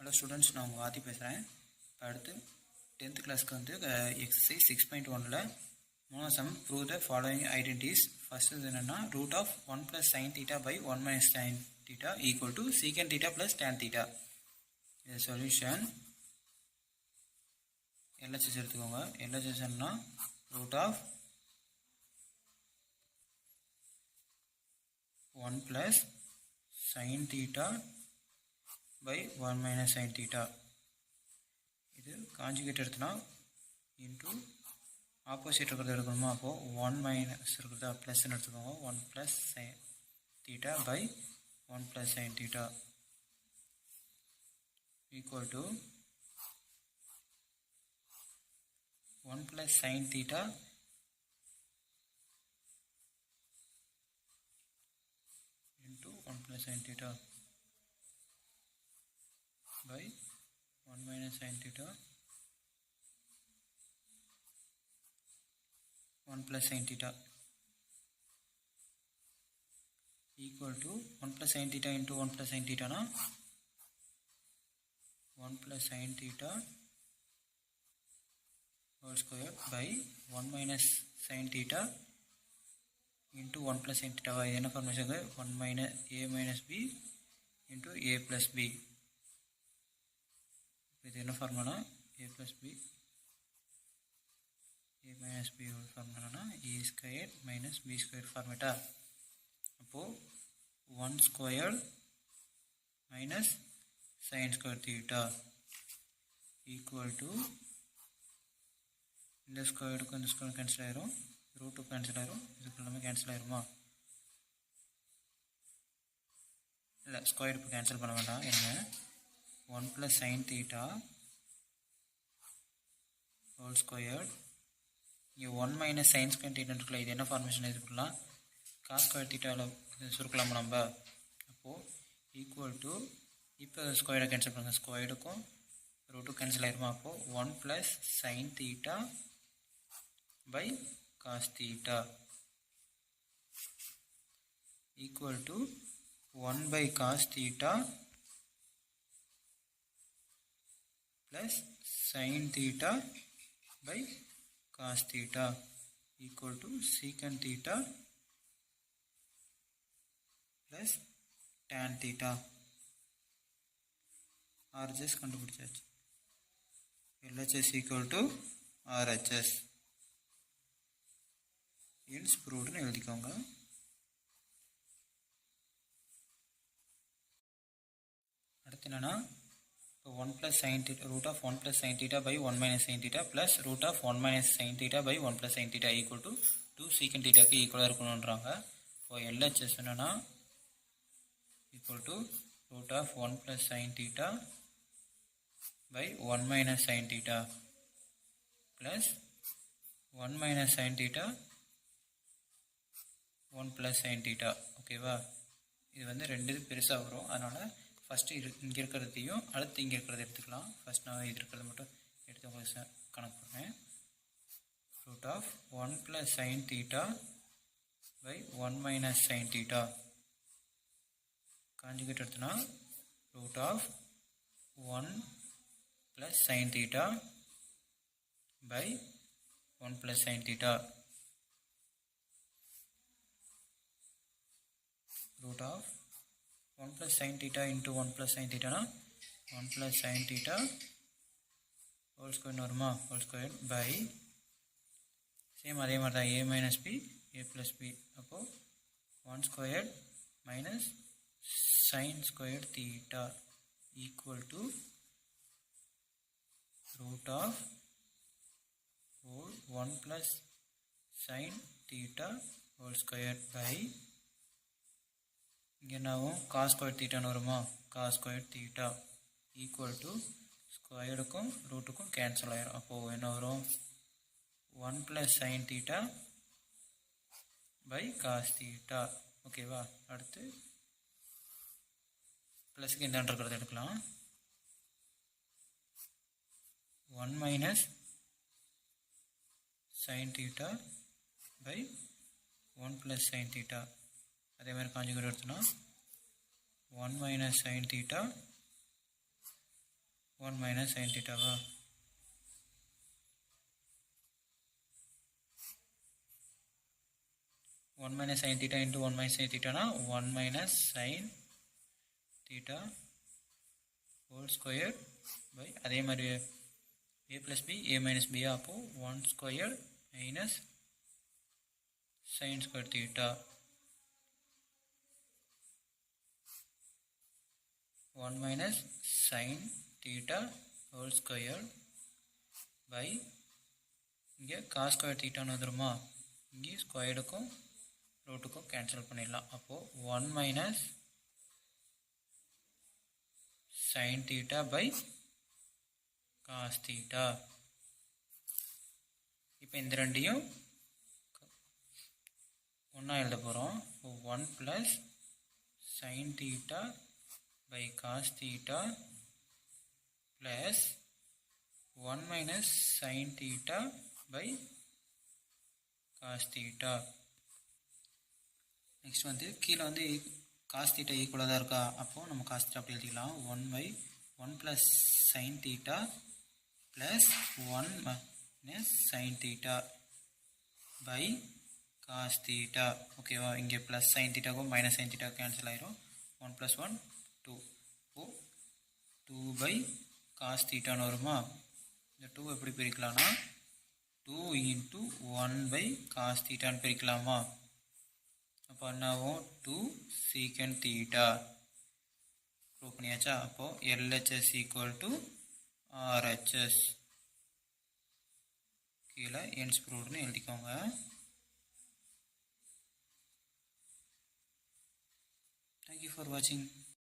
Hello students, நான் உங்கள் ஆதி பேசுகிறேன். இப்போ அடுத்து 10th கிளாஸ்க்கு வந்து எக்ஸசைஸ் 6.1ல் மூணாவது sum prove the following identities. First இது என்னென்னா root of 1 + sin θ by 1 - sin θ equal to secant θ + tan θ. இது சொல்யூஷன். LHS எடுத்துக்கோங்க. LHSன்னா root of 1 + sin θ by 1 - sin θ. இது காஞ்சுகேட் எடுத்தனா இன்டூ ஆப்போசிட் இருக்கிறத எடுக்கணுமா, அப்போது 1 மைனஸ் இருக்கிறதா ப்ளஸ்ன்னு எடுத்துக்கோங்க. 1 + sin θ by 1 + sin θ equal to 1 + sin θ into 1 + sin θ by 1 - sin θ 1 + sin θ equal to 1 + sin θ into 1 + sin θ னா 1 + sin θ whole square by 1 - sin θ into 1 + sin θ. இது என்ன formation? 1 - a - b into a + b. இது என்ன formula? a + b a - b ஃபார்முலானா a² - b² ஃபார்மேட்டா. அப்போது 1² - sin² θ equal to இந்த ஸ்கொயருக்கும் இந்த square cancel ஆயிரும், route cancel ஆயிரும், இதுக்கு எல்லாமே கேன்சல் ஆயிருமா? இல்லை, ஸ்கொயர் இப்போ கேன்சல் பண்ண வேண்டாம். என்ன 1 + sin θ ஹோல் ஸ்கொயர். இங்கே 1 - sin² θ இருக்குல்ல, இது என்ன ஃபார்மேஷன்? இது பண்ணலாம் cos² θவில் சுருக்கலாமா நம்ம? அப்போது ஈக்குவல் டு இப்போ ஸ்கொயரை கேன்சல் பண்ணுங்கள், ஸ்கொயருக்கும் ரூட்டு கேன்சல் ஆயிருமா? அப்போது 1 + sin θ by cos θ equal to 1 by cos θ plus sin θ by cos θ equal to secant θ plus tan θ. RHS கண்டுபிடிச்சாச்சு. LHS equal to RHS. Hence proved எழுதிக்கோங்க. அடுத்து என்னன்னா, இப்போ 1 + sin θ root of 1 + sin θ by 1 - sin θ plus root of 1 - sin θ by 1 + sin θ equal to 2 secant θக்கு ஈக்குவலாக இருக்கணுன்றாங்க. இப்போ LHS என்னன்னா equal to root of 1 + sin θ by 1 - sin θ plus 1 - sin θ 1 + sin θ. ஓகேவா? இது வந்து ரெண்டு பெருசாக வரும், அதனால் ஃபஸ்ட்டு இங்கே இருக்கிறதையும் அடுத்து இங்கே இருக்கிறத எடுத்துக்கலாம். ஃபஸ்ட் நான் இது இருக்கிறத மட்டும் எடுத்து உங்களுக்கு கணக்கு பண்ணுறேன். Root of 1 + sin θ by 1 - sin θ conjugate எடுத்தோன்னா root of 1 + sin θ by 1 + sin θ root of 1 + sin θ into 1 + sin θ னா 1 + sin θ whole square வருமா? whole square by சேம் அதே மாதிரி தான் a - b a + b. அப்போது 1² minus sin² θ equal to root of 1 + sin θ whole square by இங்கே என்னாகும்? cos² θன்னு வருமா? cos² θ equal to ஸ்கொயருக்கும் ரூட்டுக்கும் cancel ஆயிரும். அப்போது என்ன வரும்? 1 + sin θ by cos θ. ஓகேவா? அடுத்து ப்ளஸுக்கு இந்த இருக்கிறத எடுக்கலாம். 1 - sin θ by 1 + sin θ. அதே மாதிரி காஞ்சுகேட் எடுத்தோன்னா 1 - sin θ 1 minus sin theta. 1 minus sin theta into 1 minus sin theta na 1 minus sin theta whole square by அதே மாதிரி a plus b a minus b அப்போ 1 square minus sin square theta 1 minus sin theta whole square by இங்கே cos square theta வந்துருமா இங்கே ஸ்கொயர்டுக்கும் ரூட்டுக்கும் cancel பண்ணிடலாம் அப்போ 1 minus sin theta by cos theta இப்போ இந்த ரெண்டையும் ஒன்றா எழுத போகிறோம் 1 plus sin theta by cos theta plus 1 minus sin theta by cos theta. Next வந்து கீழே வந்து cos theta ஈக்குவலாக தான் இருக்கா அப்போது நம்ம cos theta அப்படி எழுதிக்கலாம் 1 plus sin theta plus 1 minus sin theta by cos theta. ஓகேவா இங்கே ப்ளஸ் sin thetaக்கும் மைனஸ் sin theta கேன்சல் ஆயிரும் 1 plus 1 2 இப்போ 2 by cos theta வருமா இந்த 2 எப்படி பிரிக்கலாம்னா 2 into 1 by cos theta பிரிக்கலாமா அப்போ என்னாகும் 2 secant theta ப்ரூவ் பண்ணியாச்சா அப்போ LHS equal to RHS கீழே ends proved எழுதிக்கோங்க. Thank you for watching.